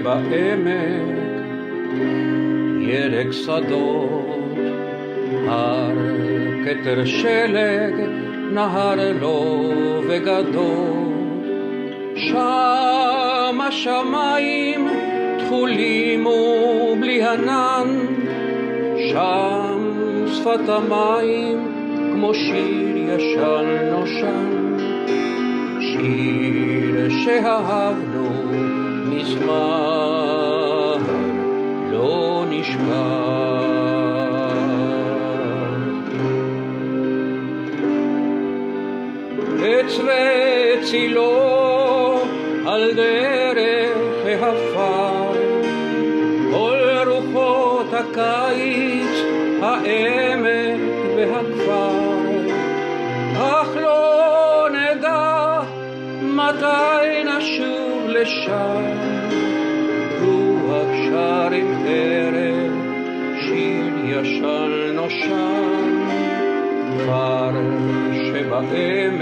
שבעמק, ירק שדות, הר כתר שלג, נהר לו וגדול. שם השמיים תכולים ובלי ענן, שם שפת המים כמו שיר ישן נושן, שיר שאהבנו מזמן לא נשכח. עץ וצילו על דרך העפר, כל רוחות הקיץ, העמק והכפר, אך לא נדע מתי נשוב לשם. רוח שר עם ערב, שיר ישן נושן, כפר שבעמק,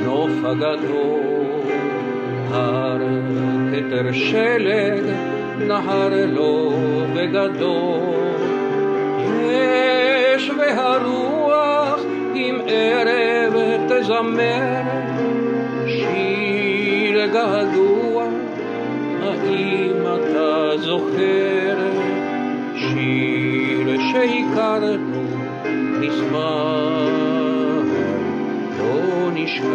נוף הגדול, הר כתר שלג, נהר לו וגדול. יש והרוח עם ערב תזמר, שיר געגוע, האם אתה זוכר? שיר שהכרנו מזמן לא נשכח.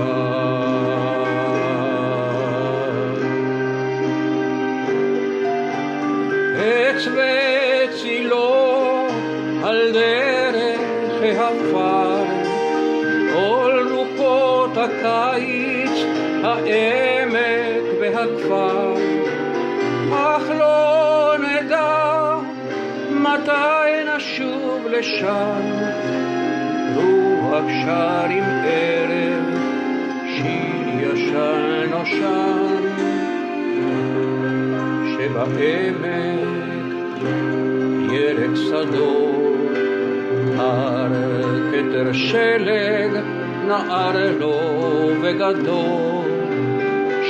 עץ וצילו על דרך העפר, כל רוחות הקיץ, העמק והכפר, אך לא נדע מתי נשוב לשם. רוח שר עם ערב, שיר ישן נושן, שבעמק ירק שדות, הר כתר שלג, נהר לו וגדול.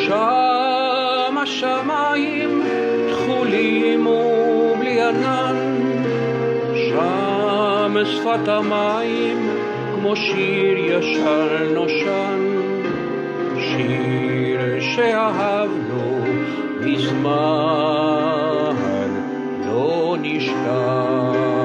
שם השמיים תכולים ובלי ענן, שם שפת המים כמו שיר ישן נושן, שיר שאהבנו מזמן לא נשכח.